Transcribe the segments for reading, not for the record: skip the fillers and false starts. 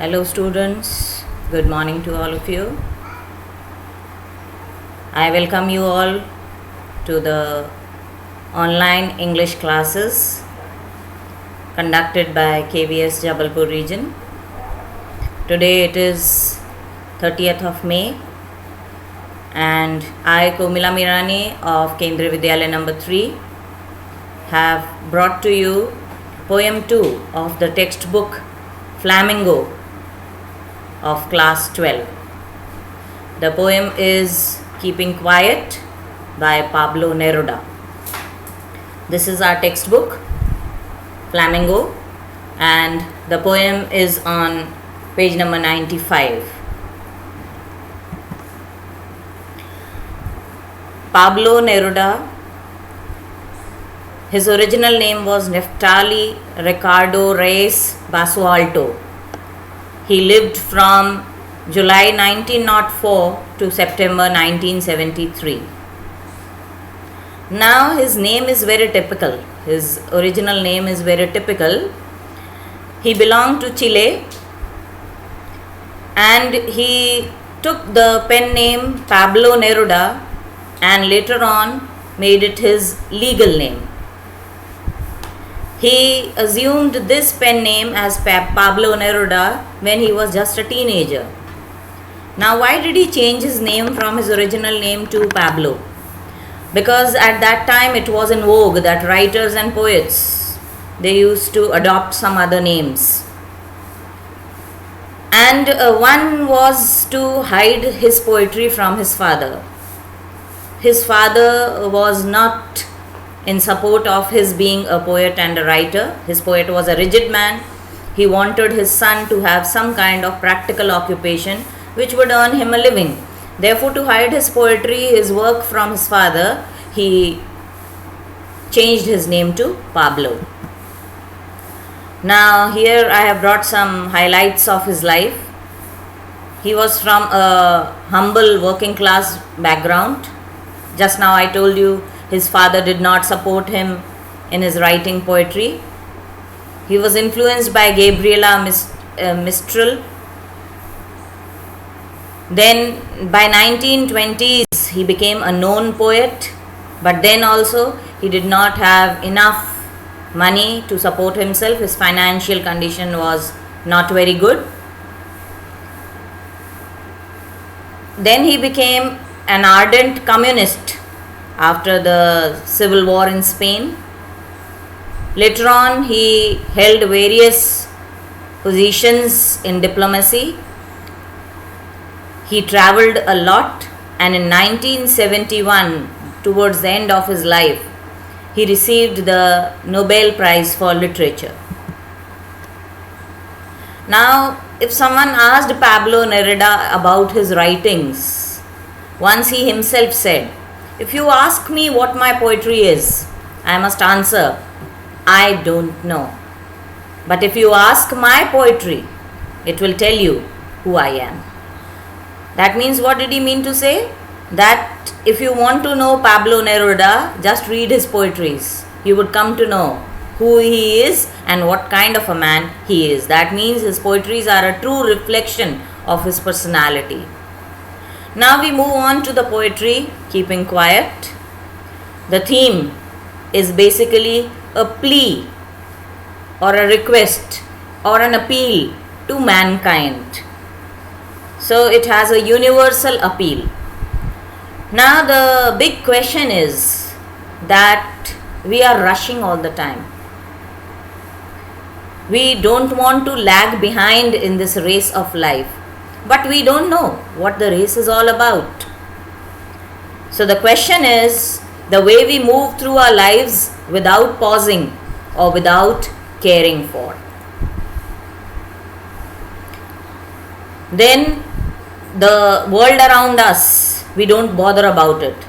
Hello students, good morning to all of you. I welcome you all to the online English classes conducted by KVS Jabalpur region. Today it is 30th of May and I, Komila Mirani of Kendriya Vidyalaya number 3 have brought to you poem 2 of the textbook Flamingo of class 12. The poem is Keeping Quiet by Pablo Neruda. This is our textbook Flamingo and the poem is on page number 95. Pablo Neruda, his original name was Neftali Ricardo Reyes Basualto. He lived from July 1904 to September 1973. Now his name is very typical. His original name is very typical. He belonged to Chile and he took the pen name Pablo Neruda and later on made it his legal name. He assumed this pen name as Pablo Neruda when he was just a teenager. Now, why did he change his name from his original name to Pablo? Because at that time it was in vogue that writers and poets, they used to adopt some other names. And one was to hide his poetry from his father. His father was not in support of his being a poet and a writer. His poet was a rigid man. He wanted his son to have some kind of practical occupation which would earn him a living. Therefore, to hide his poetry, his work from his father, he changed his name to Pablo. Now, here I have brought some highlights of his life. He was from a humble working class background. Just now I told you his father did not support him in his writing poetry. He was influenced by Gabriela Mistral. Then by 1920s he became a known poet, but then also he did not have enough money to support himself. His financial condition was not very good. Then he became an ardent communist after the civil war in Spain. Later on, he held various positions in diplomacy. He travelled a lot and in 1971, towards the end of his life, he received the Nobel Prize for Literature. Now, if someone asked Pablo Neruda about his writings, once he himself said, "If you ask me what my poetry is, I must answer, I don't know. But if you ask my poetry, it will tell you who I am." That means, what did he mean to say? That if you want to know Pablo Neruda, just read his poetries. You would come to know who he is and what kind of a man he is. That means his poetries are a true reflection of his personality. Now we move on to the poetry Keeping Quiet. The theme is basically a plea or a request or an appeal to mankind. So it has a universal appeal. Now the big question is that we are rushing all the time. We don't want to lag behind in this race of life. But we don't know what the race is all about. So the question is the way we move through our lives without pausing or without caring for. Then the world around us, we don't bother about it.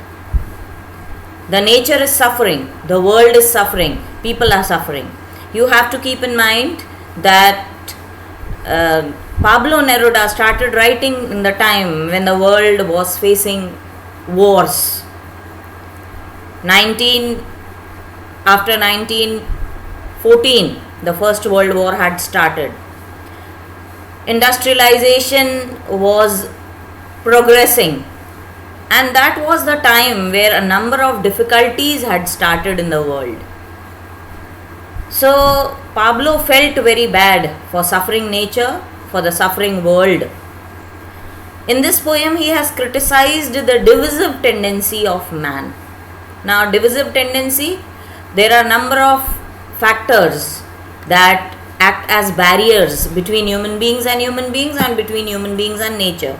The nature is suffering, the world is suffering, people are suffering. You have to keep in mind that Pablo Neruda started writing in the time when the world was facing wars. After 1914, the First World War had started. Industrialization was progressing, and that was the time where a number of difficulties had started in the world. So Pablo felt very bad for suffering nature, for the suffering world. In this poem, he has criticized the divisive tendency of man. Now, divisive tendency, there are a number of factors that act as barriers between human beings and between human beings and nature.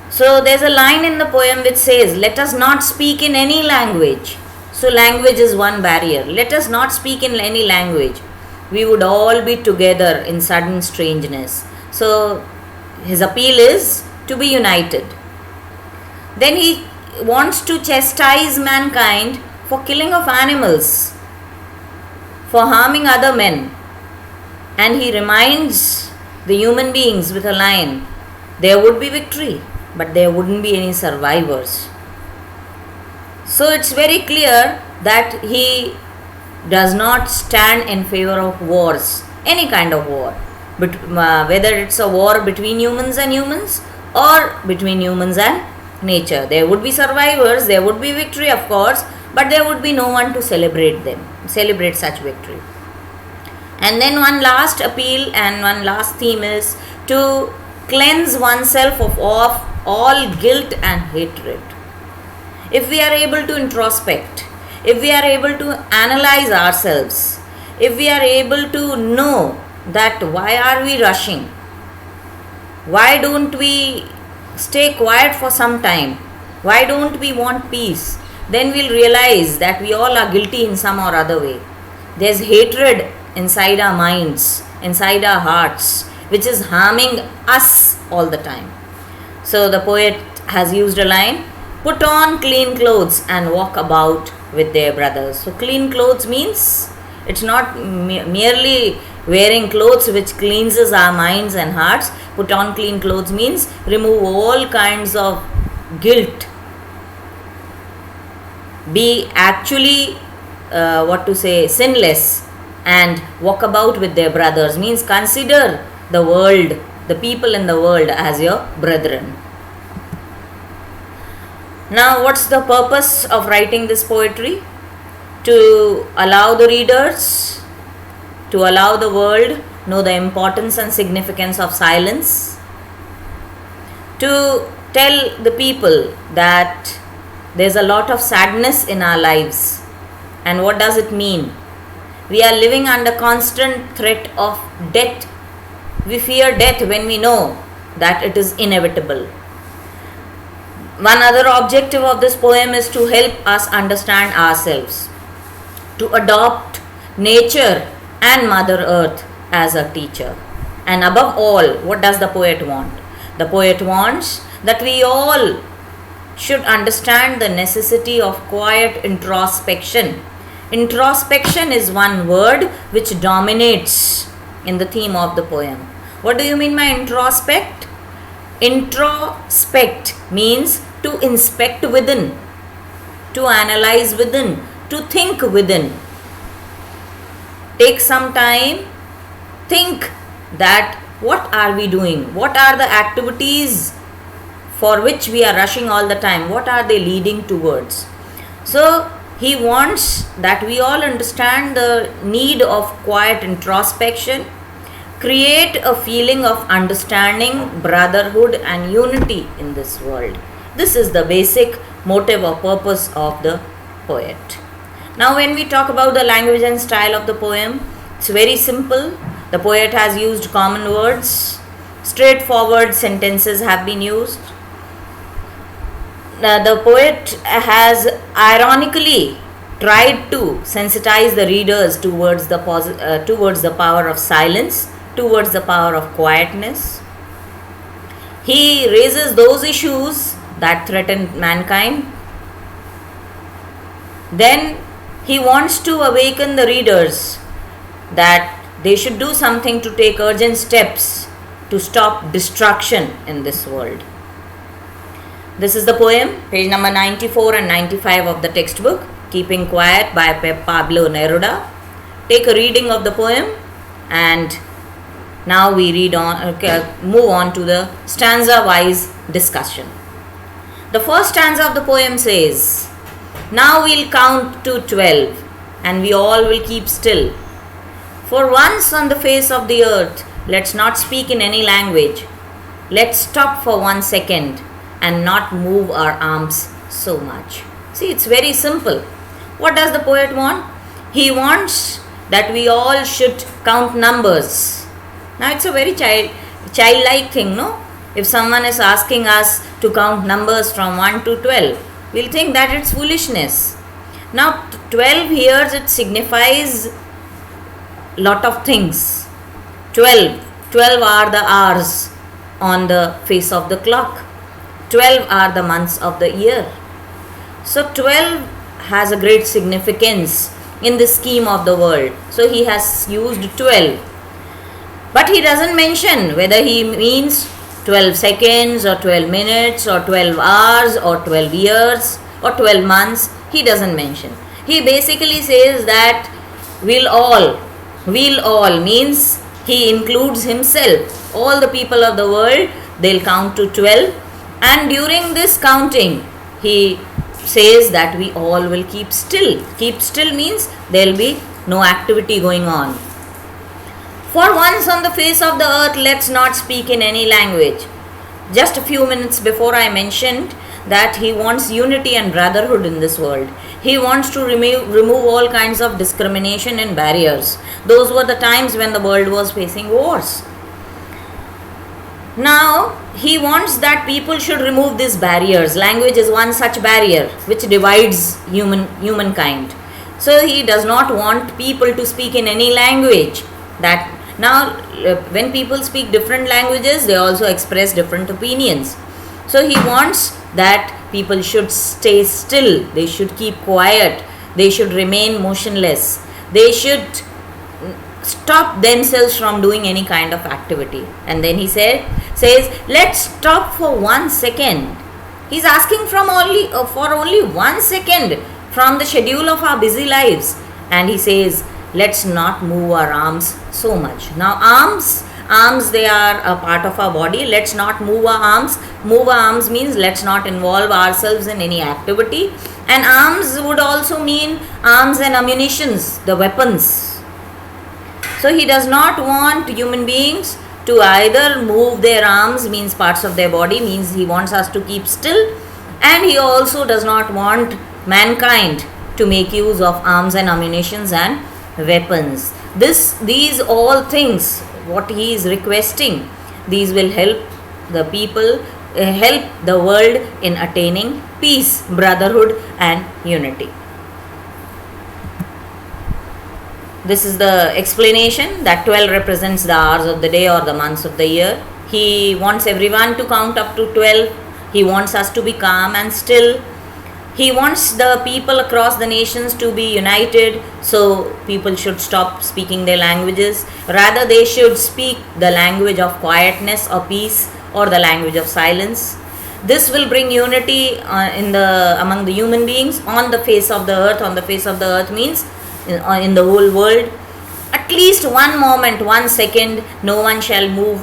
So, there's a line in the poem which says, "Let us not speak in any language." So, language is one barrier. Let us not speak in any language. We would all be together in sudden strangeness. So, his appeal is to be united. Then he wants to chastise mankind for killing of animals, for harming other men. And he reminds the human beings with a line, there would be victory, but there wouldn't be any survivors. So it's very clear that he does not stand in favor of wars, any kind of war. But whether it's a war between humans and humans or between humans and nature, there would be survivors, there would be victory, of course, but there would be no one to celebrate such victory. And then one last appeal and one last theme is to cleanse oneself of all guilt and hatred. If we are able to introspect, if we are able to analyze ourselves, if we are able to know that why are we rushing, why don't we stay quiet for some time, why don't we want peace, then we'll realize that we all are guilty in some or other way. There's hatred inside our minds, inside our hearts, which is harming us all the time. So the poet has used a line, put on clean clothes and walk about with their brothers. So clean clothes means it's not merely wearing clothes which cleanses our minds and hearts. Put on clean clothes means remove all kinds of guilt. Be actually, sinless and walk about with their brothers. Means consider the world, the people in the world as your brethren. Now, what's the purpose of writing this poetry? To allow the readers, to allow the world know the importance and significance of silence, to tell the people that there's a lot of sadness in our lives. And what does it mean? We are living under constant threat of death. We fear death when we know that it is inevitable. One other objective of this poem is to help us understand ourselves, to adopt nature and Mother Earth as a teacher. And above all, what does the poet want? The poet wants that we all should understand the necessity of quiet introspection. Introspection is one word which dominates in the theme of the poem. What do you mean by introspect? Introspect means to inspect within, to analyze within, to think within. Take some time, think that what are we doing? What are the activities for which we are rushing all the time? What are they leading towards? So he wants that we all understand the need of quiet introspection, create a feeling of understanding, brotherhood and unity in this world. This is the basic motive or purpose of the poet. Now when we talk about the language and style of the poem, it's very simple. The poet has used common words. Straightforward sentences have been used. The poet has ironically tried to sensitize the readers towards the power of silence, towards the power of quietness. He raises those issues that threaten mankind. Then he wants to awaken the readers that they should do something to take urgent steps to stop destruction in this world. This is the poem, page number 94 and 95 of the textbook, Keeping Quiet by Pablo Neruda. Take a reading of the poem and Now we move on to the stanza-wise discussion. The first stanza of the poem says, "Now we'll count to 12, and we all will keep still. For once on the face of the earth, let's not speak in any language. Let's stop for 1 second and not move our arms so much." See, it's very simple. What does the poet want? He wants that we all should count numbers. Now it's a very childlike thing, no? If someone is asking us to count numbers from 1 to 12, we'll think that it's foolishness. Now 12 here, it signifies lot of things. 12 are the hours on the face of the clock. 12 are the months of the year. So 12 has a great significance in the scheme of the world. So he has used 12. But he doesn't mention whether he means 12 seconds or 12 minutes or 12 hours or 12 years or 12 months. He doesn't mention. He basically says that we'll all means he includes himself. All the people of the world, they'll count to 12, and during this counting he says that we all will keep still. Keep still means there'll be no activity going on. For once on the face of the earth, let's not speak in any language. Just a few minutes before I mentioned that he wants unity and brotherhood in this world. He wants to remove all kinds of discrimination and barriers. Those were the times when the world was facing wars. Now he wants that people should remove these barriers. Language is one such barrier which divides humankind. So he does not want people to speak in any language. That now when people speak different languages, they also express different opinions. So he wants that people should stay still, they should keep quiet, they should remain motionless, they should stop themselves from doing any kind of activity. And then he says, let's stop for 1 second. He's asking for only 1 second from the schedule of our busy lives. And he says, let's not move our arms so much. Now arms, they are a part of our body. Let's not move our arms. Move our arms means let's not involve ourselves in any activity. And arms would also mean arms and ammunitions, the weapons. So he does not want human beings to either move their arms, means parts of their body, means he wants us to keep still. And he also does not want mankind to make use of arms and ammunitions and weapons. These all things, what he is requesting, these will help the people, help the world in attaining peace, brotherhood and unity. This is the explanation that 12 represents the hours of the day or the months of the year. He wants everyone to count up to 12. He wants us to be calm and still. He wants the people across the nations to be united, so people should stop speaking their languages. Rather, they should speak the language of quietness or peace or the language of silence. This will bring unity among the human beings on the face of the earth. On the face of the earth means in the whole world. At least 1 moment, 1 second, no one shall move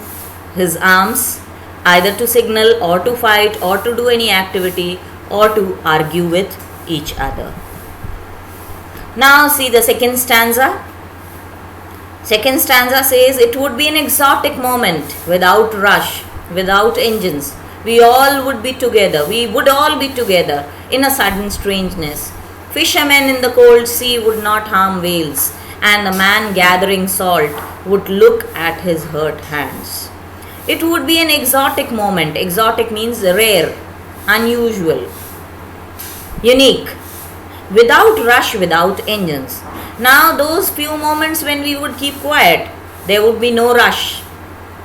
his arms, either to signal or to fight or to do any activity or to argue with each other. Now see the second stanza. Second stanza says, it would be an exotic moment without rush, without engines. We all would be together. We would all be together in a sudden strangeness. Fishermen in the cold sea would not harm whales, and the man gathering salt would look at his hurt hands. It would be an exotic moment. Exotic means rare, unusual, unique, without rush, without engines. Now those few moments when we would keep quiet, there would be no rush,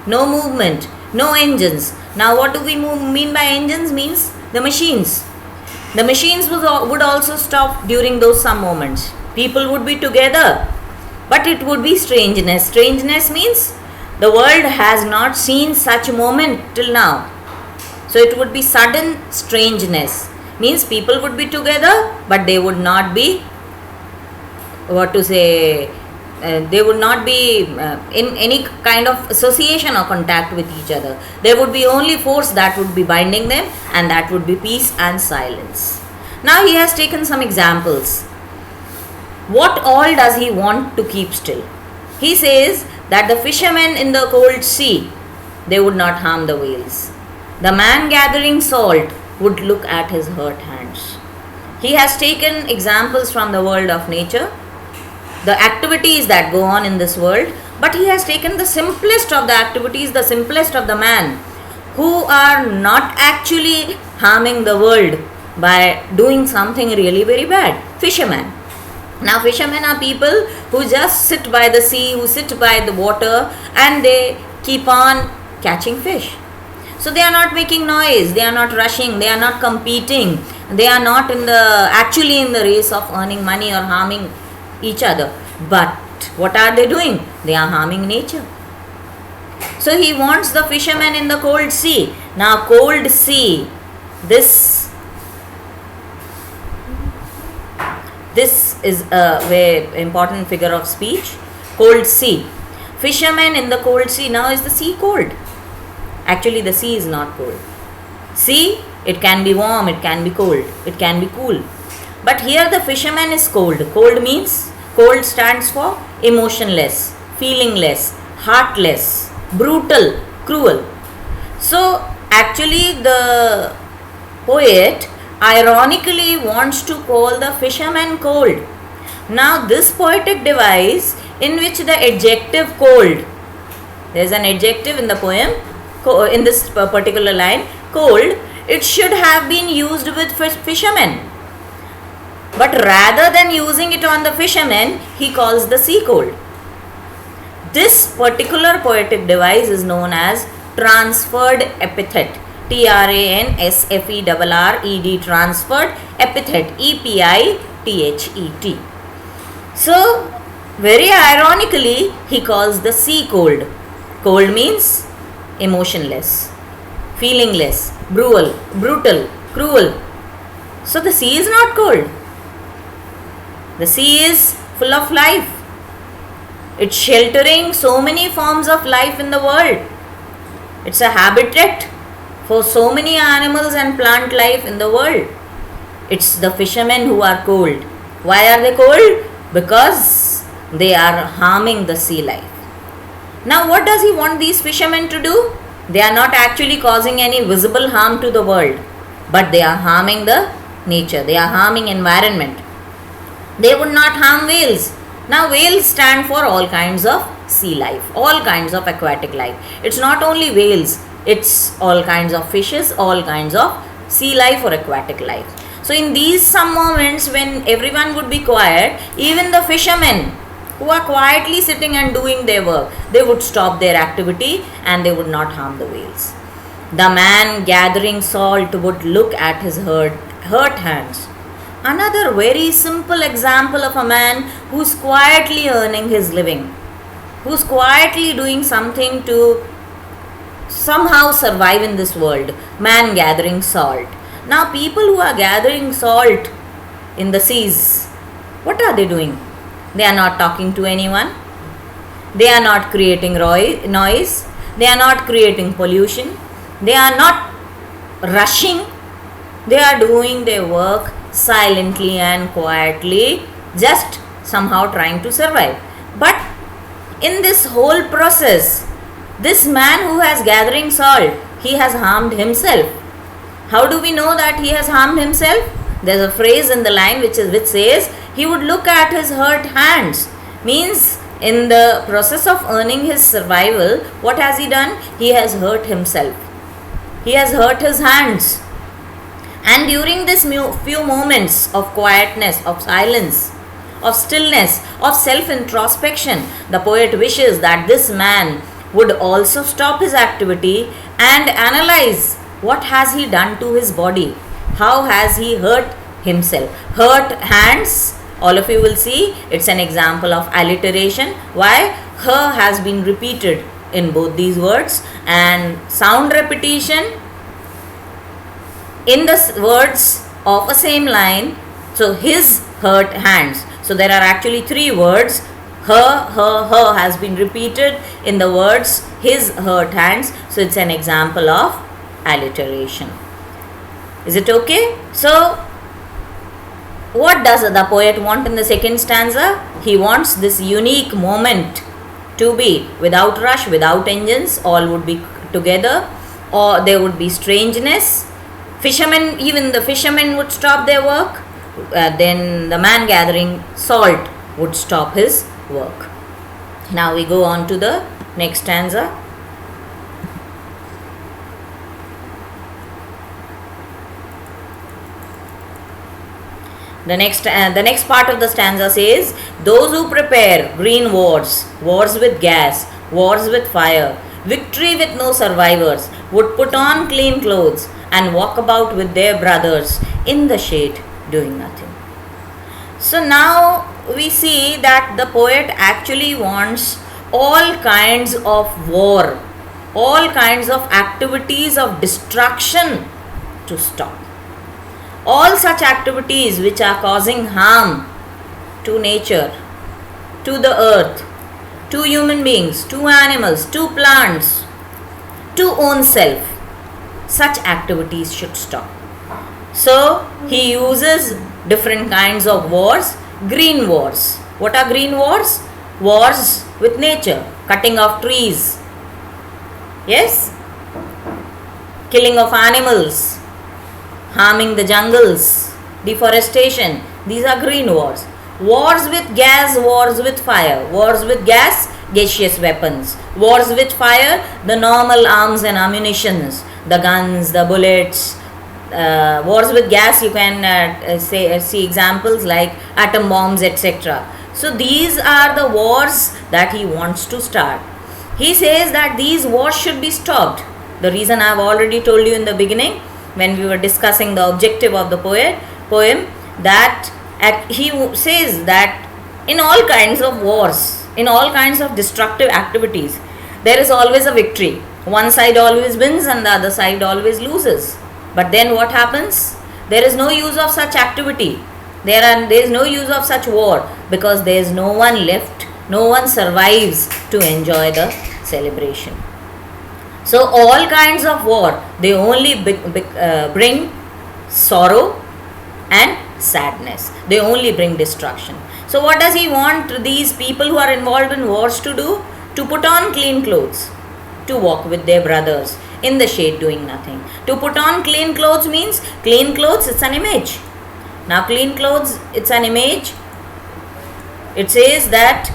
no movement, no engines. Now what do we mean by engines? Means the machines. The machines would also stop during those some moments. People would be together, but it would be strangeness. Strangeness means the world has not seen such a moment till now. So it would be sudden strangeness. Means people would be together, but they would not be, they would not be in any kind of association or contact with each other. There would be only force that would be binding them, and that would be peace and silence. Now he has taken some examples. What all does he want to keep still? He says that the fishermen in the cold sea, they would not harm the whales. The man gathering salt would look at his hurt hands. He has taken examples from the world of nature, the activities that go on in this world, but he has taken the simplest of the activities, the simplest of the man, who are not actually harming the world by doing something really very bad. Fishermen. Now fishermen are people who just sit by the sea, who sit by the water, and they keep on catching fish. So they are not making noise, they are not rushing, they are not competing, they are not actually in the race of earning money or harming each other. But what are they doing? They are harming nature. So he wants the fishermen in the cold sea. Now cold sea, this is a very important figure of speech. Cold sea. Fishermen in the cold sea. Now is the sea cold? Actually the sea is not cold. Sea, it can be warm, it can be cold, it can be cool. But here the fisherman is cold. Cold means, cold stands for emotionless, feelingless, heartless, brutal, cruel. So actually the poet ironically wants to call the fisherman cold. Now this poetic device in which the adjective cold, there is an adjective in the poem, in this particular line, cold, it should have been used with fishermen. But rather than using it on the fishermen, he calls the sea cold. This particular poetic device is known as transferred epithet. TRANSFERRED, transferred epithet, EPITHET. So, very ironically, he calls the sea cold. Cold means emotionless, feelingless, brutal, cruel. So, the sea is not cold. The sea is full of life. It's sheltering so many forms of life in the world. It's a habitat for so many animals and plant life in the world. It's the fishermen who are cold. Why are they cold? Because they are harming the sea life. Now what does he want these fishermen to do? They are not actually causing any visible harm to the world, but they are harming the nature. They are harming environment. They would not harm whales. Now whales stand for all kinds of sea life, all kinds of aquatic life. It's not only whales, it's all kinds of fishes, all kinds of sea life or aquatic life. So in these some moments when everyone would be quiet, even the fishermen who are quietly sitting and doing their work, they would stop their activity and they would not harm the whales. The man gathering salt would look at his hurt hands. Another very simple example of a man who's quietly earning his living, who's quietly doing something to somehow survive in this world. Man gathering salt. Now people who are gathering salt in the seas, what are they doing? They are not talking to anyone. They are not creating noise. They are not creating pollution. They are not rushing. They are doing their work silently and quietly, just somehow trying to survive. But in this whole process, this man who has gathering salt, he has harmed himself. How do we know that he has harmed himself? There's a phrase in the line which says, he would look at his hurt hands. Means in the process of earning his survival, what has he done? He has hurt himself. He has hurt his hands. And during this few moments of quietness, of silence, of stillness, of self-introspection, the poet wishes that this man would also stop his activity and analyze what has he done to his body. How has he hurt himself? Hurt hands, all of you will see, it's an example of alliteration. Why? Her has been repeated in both these words, and sound repetition in the words of a same line. So his hurt hands. So there are actually three words: her has been repeated in the words his, hurt hands. So it's an example of alliteration. Is it okay? So what does the poet want in the second stanza? He wants this unique moment to be without rush, without engines, all would be together, or there would be strangeness. Fishermen, even the fishermen would stop their work. Then the man gathering salt would stop his work. Now we go on to the next stanza. The next part of the stanza says, those who prepare green wars, wars with gas, wars with fire, victory with no survivors, would put on clean clothes and walk about with their brothers in the shade doing nothing. So now we see that the poet actually wants all kinds of war, all kinds of activities of destruction to stop. All such activities which are causing harm to nature, to the earth, to human beings, to animals, to plants, to own self, such activities should stop. So he uses different kinds of wars. Green wars. What are green wars? Wars with nature, cutting of trees, yes, killing of animals, harming the jungles, deforestation. These are green wars. Wars with gas, wars with fire. Wars with gas, gaseous weapons. Wars with fire, the normal arms and ammunitions, the guns, the bullets. Wars with gas, you can see examples like atom bombs, etc. So these are the wars that he wants to start. He says that these wars should be stopped. The reason I have already told you in the beginning when we were discussing the objective of the poem, that he says that in all kinds of wars, in all kinds of destructive activities, there is always a victory. One side always wins and the other side always loses. But then what happens? There is no use of such activity. There is no use of such war, because there is no one left, no one survives to enjoy the celebration. So all kinds of war, they only bring sorrow and sadness. They only bring destruction. So what does he want these people who are involved in wars to do? To put on clean clothes, to walk with their brothers in the shade doing nothing. To put on clean clothes means, clean clothes, it's an image. Now clean clothes, it's an image. It says that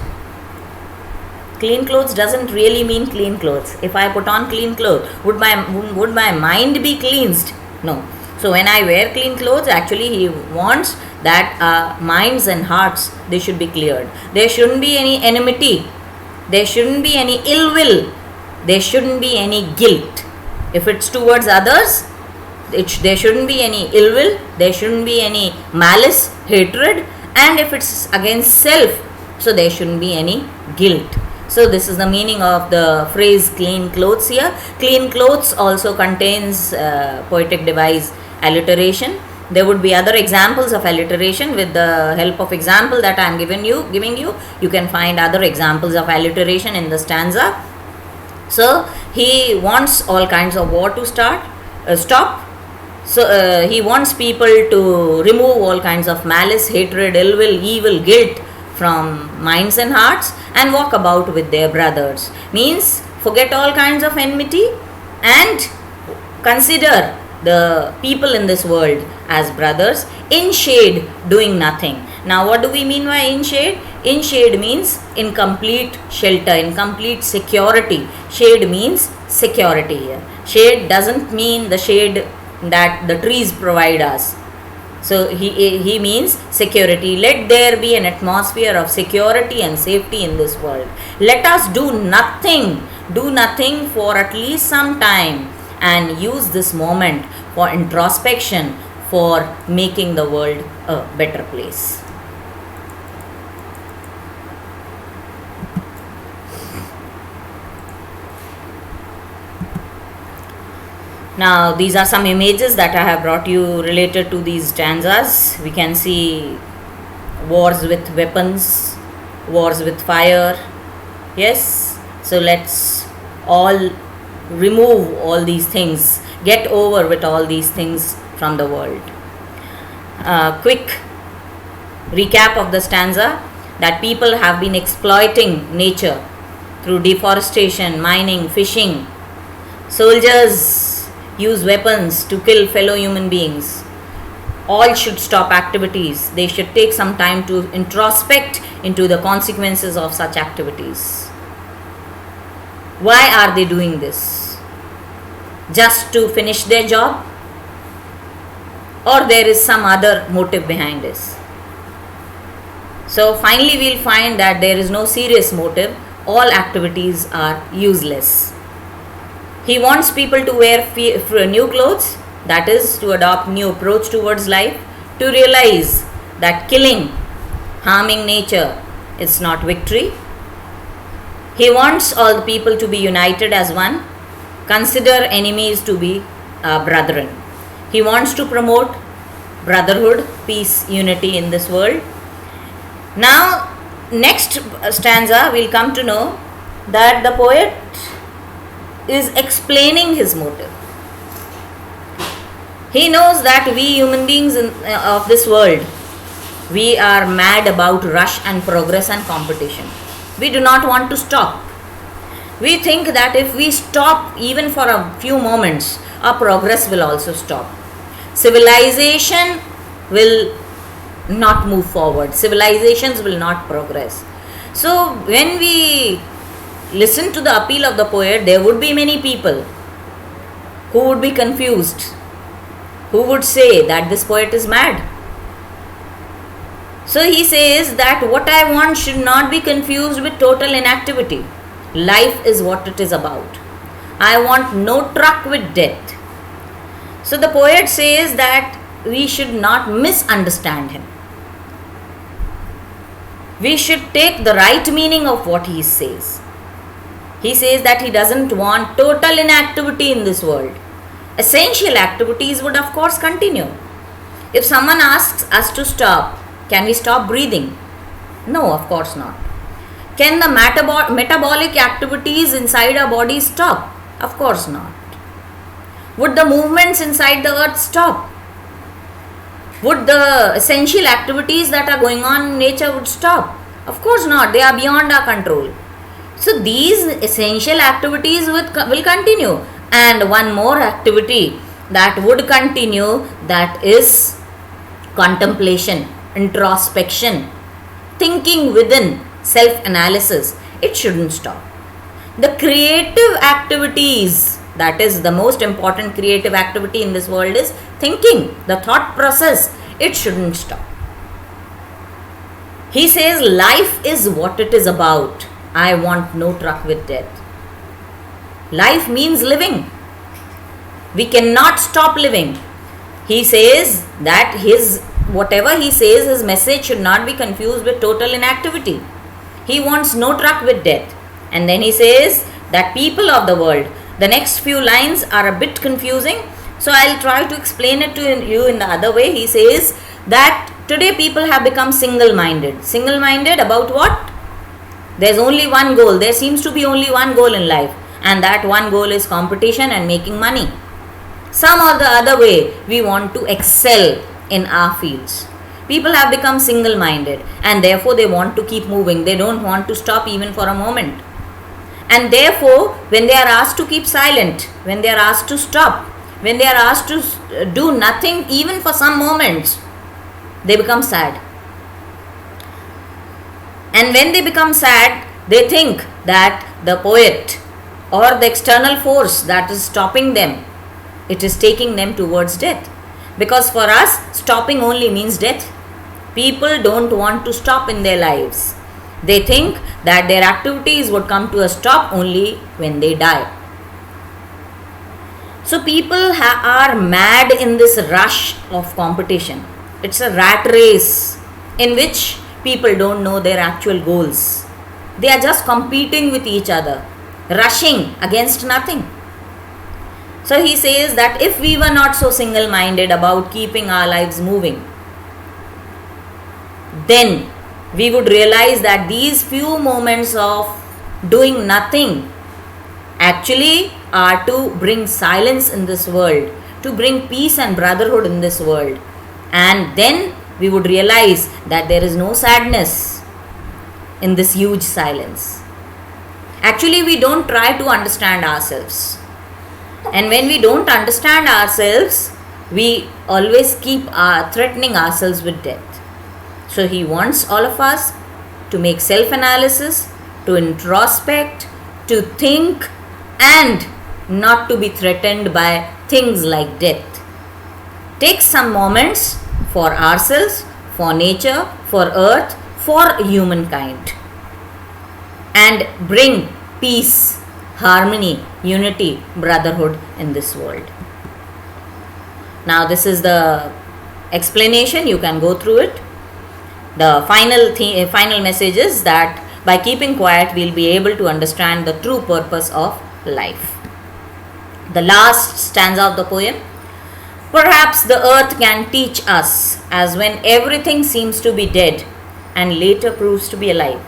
clean clothes doesn't really mean clean clothes. If I put on clean clothes, would my mind be cleansed? No. So when I wear clean clothes, actually he wants that our minds and hearts, they should be cleared. There shouldn't be any enmity. There shouldn't be any ill will. There shouldn't be any guilt. If it's towards others, there shouldn't be any ill will. There shouldn't be any malice, hatred. And if it's against self, so there shouldn't be any guilt. So this is the meaning of the phrase clean clothes here. Clean clothes also contains poetic device alliteration. There would be other examples of alliteration. With the help of example that I am giving you, you can find other examples of alliteration in the stanza. So he wants all kinds of war to stop. So he wants people to remove all kinds of malice, hatred, ill will, evil, guilt from minds and hearts, and walk about with their brothers. Means forget all kinds of enmity and consider the people in this world as brothers, in shade doing nothing. Now what do we mean by in shade? In shade means in complete shelter, in complete security. Shade means security here. Shade doesn't mean the shade that the trees provide us. So he means security. Let there be an atmosphere of security and safety in this world. Let us do nothing for at least some time, and use this moment for introspection, for making the world a better place. Now these are some images that I have brought you related to these stanzas. We can see wars with weapons, wars with fire. Yes, so let's all remove all these things, get over with all these things from the world. Quick recap of the stanza: that people have been exploiting nature through deforestation, mining, fishing. Soldiers use weapons to kill fellow human beings. All should stop activities. They should take some time to introspect into the consequences of such activities. Why are they doing this? Just to finish their job? Or there is some other motive behind this? So finally we'll find that there is no serious motive. All activities are useless. He wants people to wear new clothes, that is, to adopt new approach towards life, to realize that killing, harming nature is not victory. He wants all the people to be united as one, consider enemies to be brethren. He wants to promote brotherhood, peace, unity in this world. Now, next stanza we'll come to know that the poet is explaining his motive. He knows that we human beings of this world, we are mad about rush and progress and competition. We do not want to stop. We think that if we stop even for a few moments, our progress will also stop. Civilization will not move forward. Civilizations will not progress. So when we listen to the appeal of the poet, there would be many people who would be confused, who would say that this poet is mad. So he says that what I want should not be confused with total inactivity. Life is what it is about. I want no truck with death. So the poet says that we should not misunderstand him. We should take the right meaning of what he says. He says that he doesn't want total inactivity in this world. Essential activities would of course continue. If someone asks us to stop, can we stop breathing? No, of course not. Can the metabolic activities inside our body stop? Of course not. Would the movements inside the earth stop? Would the essential activities that are going on in nature would stop? Of course not. They are beyond our control. So these essential activities will continue. And one more activity that would continue, that is contemplation, introspection, thinking within, self-analysis. It shouldn't stop. The creative activities, that is the most important creative activity in this world, is thinking, the thought process. It shouldn't stop. He says life is what it is about. I want no truck with death. Life means living. We cannot stop living. He says that whatever he says, his message should not be confused with total inactivity. He wants no truck with death. And then he says that people of the world, the next few lines are a bit confusing, so I'll try to explain it to you in the other way. He says that today people have become single-minded. Single-minded about what? There's only one goal. There seems to be only one goal in life, and that one goal is competition and making money. Some or the other way, we want to excel in our fields. People have become single-minded, and therefore they want to keep moving. They don't want to stop even for a moment. And therefore, when they are asked to keep silent, when they are asked to stop, when they are asked to do nothing even for some moments, they become sad. And when they become sad, they think that the poet or the external force that is stopping them, it is taking them towards death. Because for us, stopping only means death. People don't want to stop in their lives. They think that their activities would come to a stop only when they die. So people are mad in this rush of competition. It's a rat race in which people don't know their actual goals. They are just competing with each other, rushing against nothing. So he says that if we were not so single-minded about keeping our lives moving, then we would realize that these few moments of doing nothing actually are to bring silence in this world, to bring peace and brotherhood in this world. And then we would realize that there is no sadness in this huge silence. Actually, we don't try to understand ourselves. And when we don't understand ourselves, we always keep threatening ourselves with death. So he wants all of us to make self-analysis, to introspect, to think, and not to be threatened by things like death. Take some moments for ourselves, for nature, for earth, for humankind, and bring peace, harmony, unity, brotherhood in this world. Now this is the explanation, you can go through it. The final message is that by keeping quiet, we'll be able to understand the true purpose of life. The last stanza of the poem. Perhaps the earth can teach us, as when everything seems to be dead and later proves to be alive.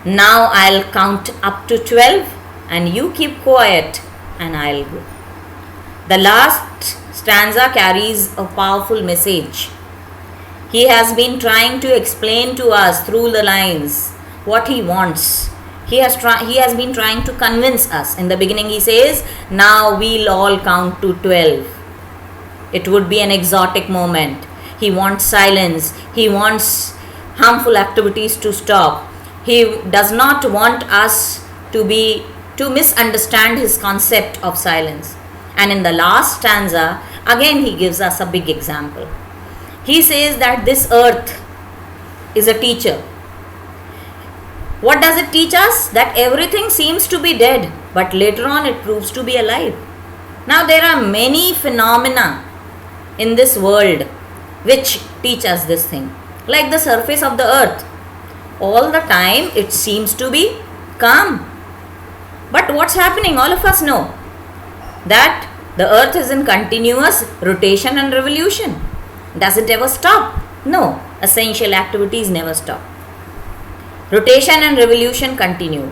Now I'll count up to 12 and you keep quiet and I'll go. The last stanza carries a powerful message. He has been trying to explain to us through the lines what he wants. He has been trying to convince us. In the beginning he says, now we'll all count to 12. It would be an exotic moment. He wants silence. He wants harmful activities to stop. He does not want us to misunderstand his concept of silence. And in the last stanza, again he gives us a big example. He says that this earth is a teacher. What does it teach us? That everything seems to be dead, but later on it proves to be alive. Now there are many phenomena in this world which teach us this thing. Like the surface of the earth. All the time it seems to be calm. But what's happening? All of us know that the earth is in continuous rotation and revolution. Does it ever stop? No. Essential activities never stop. Rotation and revolution continue.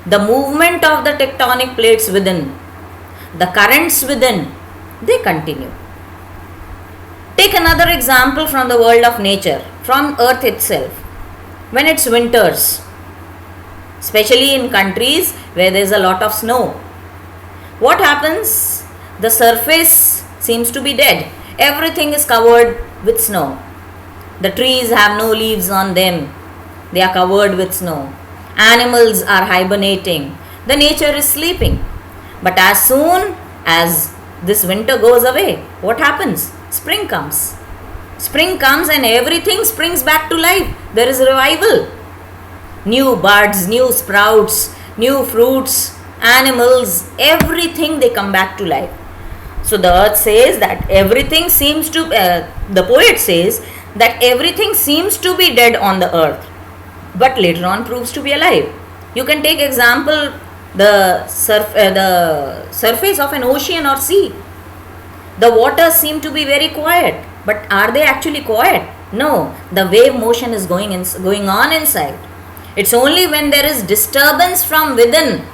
The movement of the tectonic plates within, the currents within, they continue. Take another example from the world of nature, from earth itself. When it's winters, especially in countries where there's a lot of snow, what happens? The surface seems to be dead. Everything is covered with snow. The trees have no leaves on them. They are covered with snow. Animals are hibernating. The nature is sleeping. But as soon as this winter goes away, what happens? Spring comes. Spring comes and everything springs back to life. There is revival. New buds, new sprouts, new fruits, animals, everything they come back to life. So the earth says that everything seems to, the poet says that everything seems to be dead on the earth, but later on proves to be alive. You can take example the surface of an ocean or sea. The waters seem to be very quiet, but are they actually quiet? No, the wave motion is going on inside. It's only when there is disturbance from within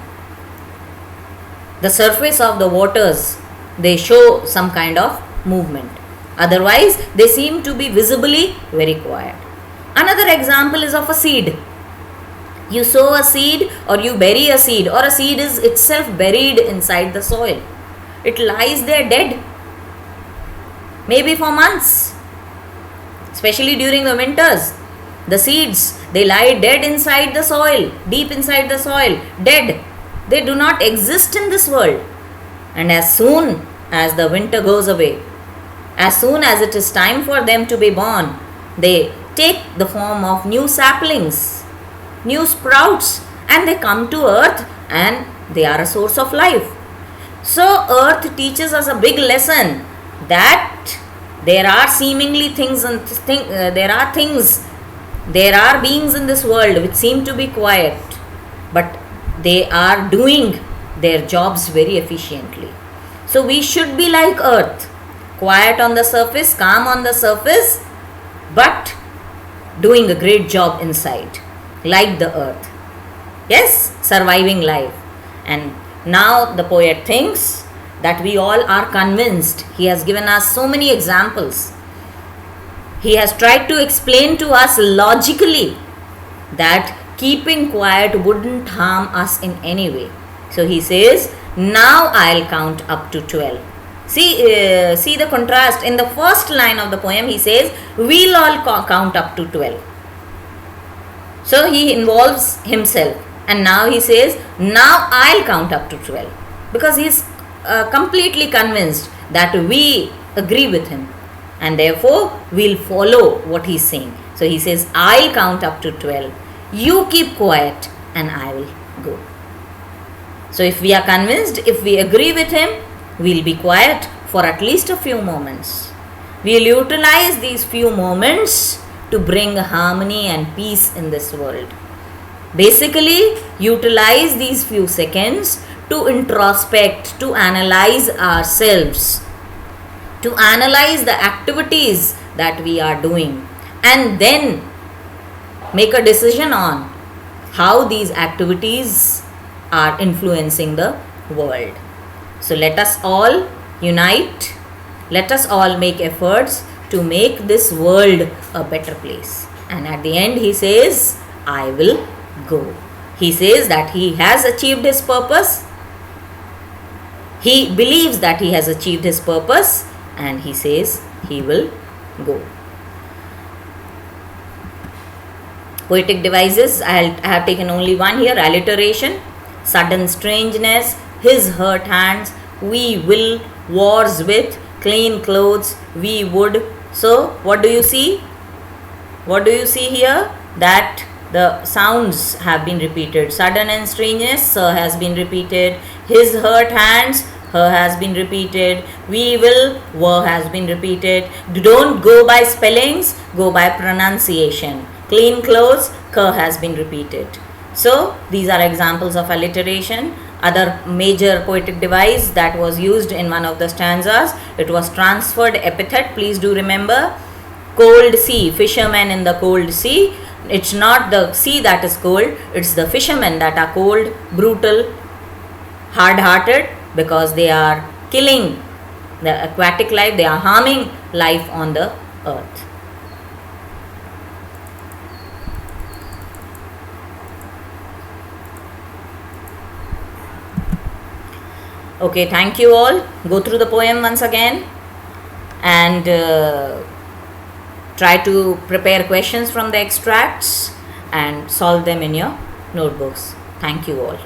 the surface of the waters, they show some kind of movement. Otherwise, they seem to be visibly very quiet. Another example is of a seed. You sow a seed or you bury a seed, or a seed is itself buried inside the soil. It lies there dead, maybe for months, especially during the winters. The seeds, they lie dead inside the soil, deep inside the soil, dead. They do not exist in this world. And as soon as the winter goes away, as soon as it is time for them to be born, they take the form of new saplings, new sprouts, and they come to earth and they are a source of life. So earth teaches us a big lesson that there are seemingly things and there are beings in this world which seem to be quiet, but they are doing their jobs very efficiently. So we should be like earth, quiet on the surface, calm on the surface, but doing a great job inside, like the earth. Yes, surviving life. And now the poet thinks that we all are convinced. He has given us so many examples. He has tried to explain to us logically that keeping quiet wouldn't harm us in any way. So he says, now I'll count up to 12. See the contrast. In the first line of the poem, he says, we'll all count up to 12. So he involves himself. And now he says, now I'll count up to 12. Because he is completely convinced that we agree with him. And therefore, we'll follow what he's saying. So he says, I'll count up to 12. You keep quiet and I will go. So if we are convinced, if we agree with him, we'll be quiet for at least a few moments. We'll utilize these few moments to bring harmony and peace in this world. Basically, utilize these few seconds to introspect, to analyze ourselves, to analyze the activities that we are doing, and then make a decision on how these activities are influencing the world. So let us all unite, let us all make efforts to make this world a better place. And at the end he says, I will go. He says that he has achieved his purpose. He believes that he has achieved his purpose, and he says he will go. Poetic devices, I have taken only one here. Alliteration, sudden strangeness, his hurt hands, we will, wars with, clean clothes, we would. So what do you see? What do you see here? That the sounds have been repeated. Sudden and strangeness, sir, has been repeated. His hurt hands, her has been repeated. We will, were has been repeated. Don't go by spellings, go by pronunciation. Clean clothes, ka has been repeated. So these are examples of alliteration. Other major poetic device that was used in one of the stanzas, it was transferred epithet. Please do remember, cold sea, fishermen in the cold sea. It's not the sea that is cold, it's the fishermen that are cold, brutal, hard-hearted, because they are killing the aquatic life, they are harming life on the earth. Okay, thank you all. Go through the poem once again and try to prepare questions from the extracts and solve them in your notebooks. Thank you all.